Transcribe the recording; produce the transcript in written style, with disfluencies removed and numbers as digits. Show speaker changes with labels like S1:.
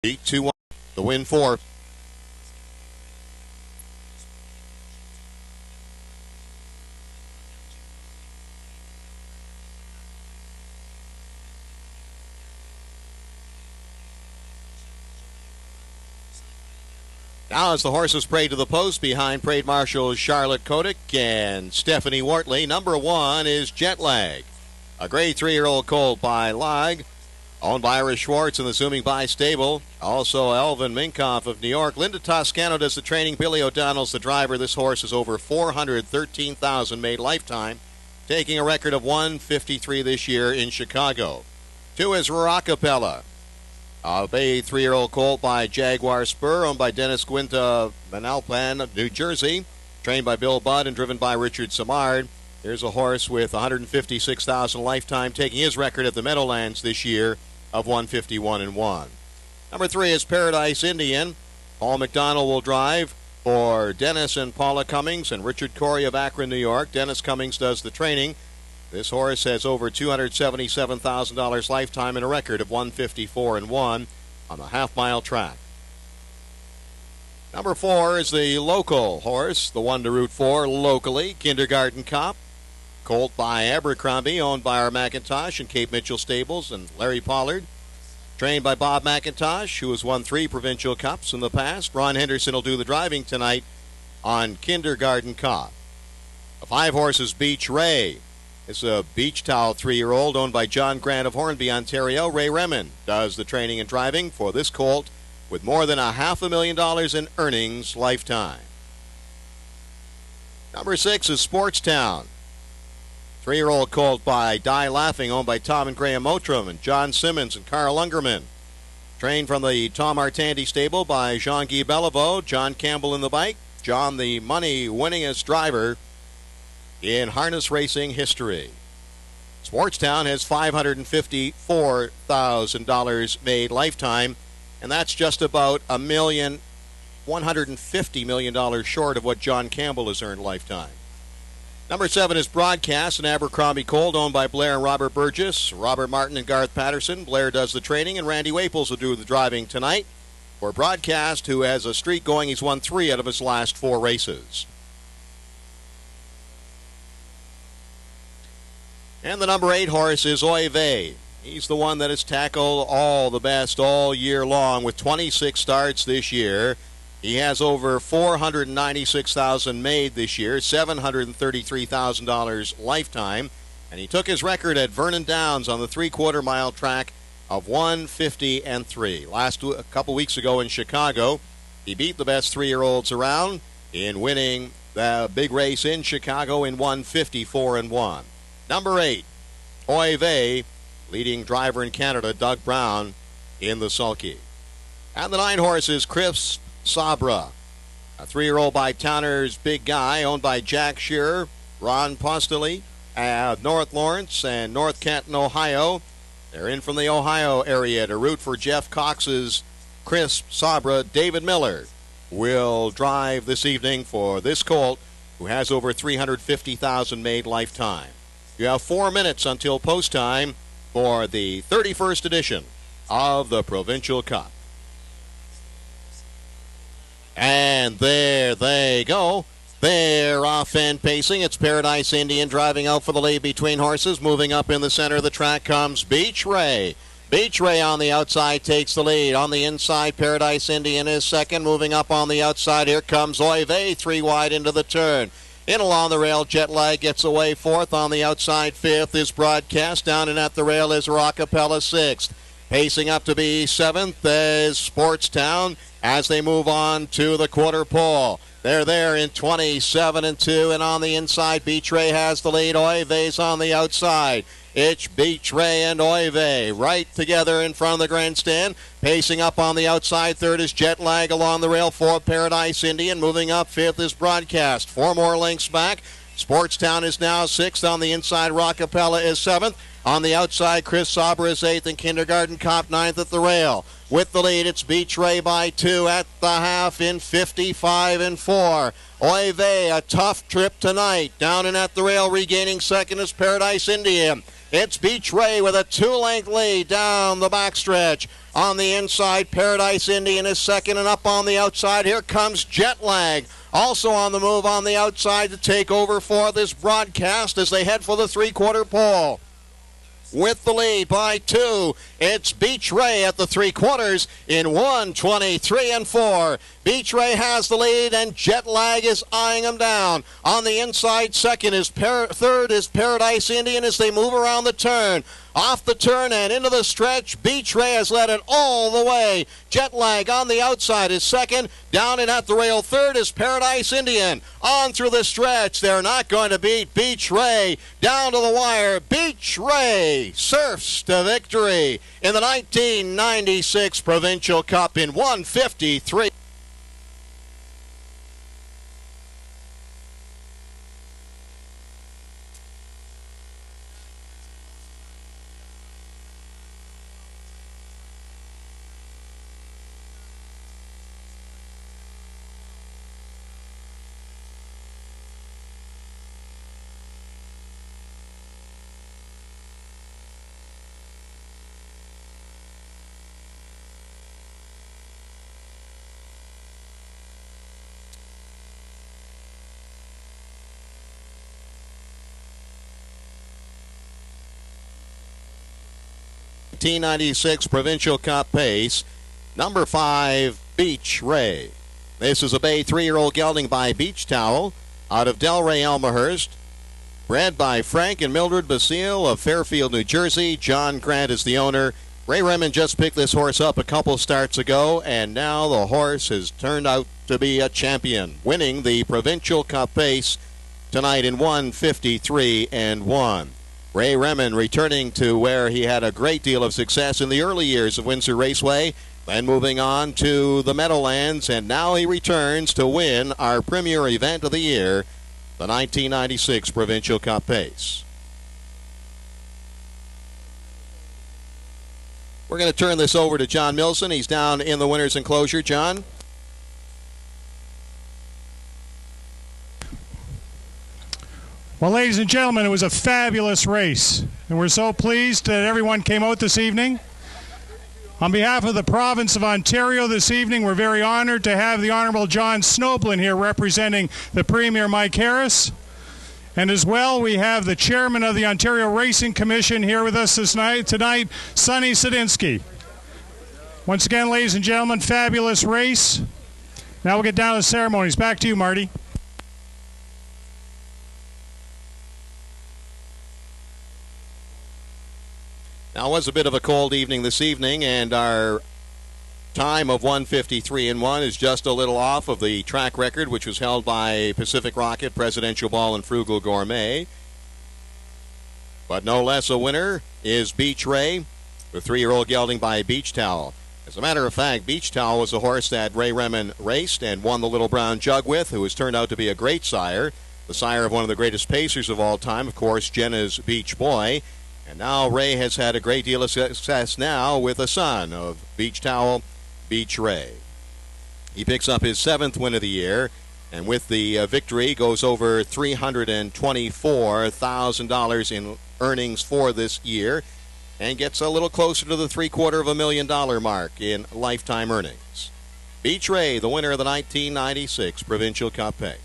S1: Beat 2-1. The win 4. Now as the horses parade to the post behind parade marshals Charlotte Kotick and Stephanie Wortley, number 1 is Jetlag. A grade 3-year-old colt by Lag, owned by Ira Schwartz in the Zooming By stable. Also Elvin Minkoff of New York. Linda Toscano does the training. Billy O'Donnell's the driver. This horse is over 413,000 made lifetime, taking a record of 153 this year in Chicago. 2 is Rockapella. A bay 3-year-old colt by Jaguar Spur, owned by Dennis Quinta Manalpan of New Jersey, trained by Bill Budd and driven by Richard Samard. Here's a horse with 156,000 lifetime, taking his record at the Meadowlands this year of 151-1. Number 3 is Paradise Indian. Paul McDonald will drive for Dennis and Paula Cummings and Richard Corey of Akron, New York. Dennis Cummings does the training. This horse has over $277,000 lifetime and a record of 154-1 on the half-mile track. Number 4 is the local horse, the one to root for locally, Kindergarten Cop. Colt by Abercrombie, owned by our McIntosh and Cape Mitchell Stables and Larry Pollard. Trained by Bob McIntosh, who has won 3 Provincial Cups in the past. Ron Henderson will do the driving tonight on Kindergarten Cop. The 5 horses, Beach Ray. It's a beach towel 3-year-old owned by John Grant of Hornby, Ontario. Ray Remen does the training and driving for this colt with more than $500,000 in earnings lifetime. Number 6 is Sportstown. 3-year-old colt by Die Laughing, owned by Tom and Graham Motram and John Simmons and Carl Ungerman. Trained from the Tom Artandy stable by Jean-Guy Bellevaux. John Campbell in the bike. John, the money-winningest driver in harness racing history. Sportstown has $554,000 made lifetime, and that's just about $150 million short of what John Campbell has earned lifetime. Number 7 is Broadcast, an Abercrombie colt owned by Blair and Robert Burgess, Robert Martin and Garth Patterson. Blair does the training, and Randy Waples will do the driving tonight for Broadcast, who has a streak going. He's won 3 out of his last 4 races. And the number 8 horse is Oy Vey. He's the one that has tackled all the best all year long with 26 starts this year. He has over $496,000 made this year, $733,000 lifetime. And he took his record at Vernon Downs on the 3/4 mile track of 150-3. A couple weeks ago in Chicago, he beat the best 3-year-olds around in winning the big race in Chicago in 154-1. Number 8, Oy Vey, leading driver in Canada, Doug Brown, in the sulky. And the 9 horse is Chris Sabra, a 3-year-old by Towner's Big Guy, owned by Jack Shearer, Ron Postoli, North Lawrence and North Canton, Ohio. They're in from the Ohio area to root for Jeff Cox's Chris Sabra. David Miller will drive this evening for this colt, who has over $350,000 made lifetime. You have 4 minutes until post time for the 31st edition of the Provincial Cup. And there they go. They're off and pacing. It's Paradise Indian driving out for the lead between horses. Moving up in the center of the track comes Beach Ray. Beach Ray on the outside takes the lead. On the inside, Paradise Indian is second. Moving up on the outside, here comes Oy Vey, 3 wide into the turn. In along the rail, Jetlag gets away 4th. On the outside, 5th is Broadcast. Down and at the rail is Rockapella, 6th. Pacing up to be 7th is Sportstown as they move on to the quarter pole. They're there in 27-2, and on the inside, Beach Ray has the lead. Oy Vey's on the outside. It's Beach Ray and Oy Vey right together in front of the grandstand. Pacing up on the outside, 3rd is Jetlag along the rail. 4th, Paradise Indian. Moving up, 5th is Broadcast. 4 more lengths back. Sportstown is now 6th. On the inside, Rockapella is 7th. On the outside, Chris Sabra is 8th, and Kindergarten Cop 9th at the rail. With the lead, it's Beach Ray by 2 at the half in 55-4. Oy Vey, a tough trip tonight. Down and at the rail, regaining second is Paradise Indian. It's Beach Ray with a 2-length lead down the backstretch. On the inside, Paradise Indian is second, and up on the outside, here comes Jet Lag. Also on the move on the outside to take over for this broadcast as they head for the three-quarter pole. With the lead by 2, it's Beach Ray at the three-quarters in 1:23 and 4. Beach Ray has the lead, and Jet Lag is eyeing him down. On the inside, third is Paradise Indian as they move around the turn. Off the turn and into the stretch, Beach Ray has led it all the way. Jet Lag on the outside is second. Down and at the rail third is Paradise Indian. On through the stretch, they're not going to beat Beach Ray. Down to the wire, Beach Ray surfs to victory in the 1996 Provincial Cup in 1:53. '96 Provincial Cup pace, number 5, Beach Ray. This is a Bay 3-year-old gelding by Beach Towel out of Delray, Elmhurst. Bred by Frank and Mildred Basile of Fairfield, New Jersey. John Grant is the owner. Ray Remond just picked this horse up a couple starts ago, and now the horse has turned out to be a champion, winning the Provincial Cup pace tonight in 1:53 and 1. Ray Remond returning to where he had a great deal of success in the early years of Windsor Raceway, then moving on to the Meadowlands, and now he returns to win our premier event of the year, the 1996 Provincial Cup pace. We're going to turn this over to John Milson. He's down in the winner's enclosure. John?
S2: Well, ladies and gentlemen, it was a fabulous race, and we're so pleased that everyone came out this evening. On behalf of the province of Ontario this evening, we're very honored to have the Honourable John Snoblin here representing the Premier Mike Harris. And as well, we have the Chairman of the Ontario Racing Commission here with us tonight, Sonny Sadinsky. Once again, ladies and gentlemen, fabulous race. Now we'll get down to the ceremonies. Back to you, Marty.
S1: Now, it was a bit of a cold evening this evening, and our time of 1:53 and 1 is just a little off of the track record, which was held by Pacific Rocket, Presidential Ball, and Frugal Gourmet. But no less a winner is Beach Ray, the 3-year-old gelding by Beach Towel. As a matter of fact, Beach Towel was a horse that Ray Remond raced and won the Little Brown Jug with, who has turned out to be a great sire, the sire of one of the greatest pacers of all time, of course, Jenna's Beach Boy. And now Ray has had a great deal of success now with a son of Beach Towel, Beach Ray. He picks up his 7th win of the year, and with the victory goes over $324,000 in earnings for this year, and gets a little closer to the $750,000 mark in lifetime earnings. Beach Ray, the winner of the 1996 Provincial Cup pace.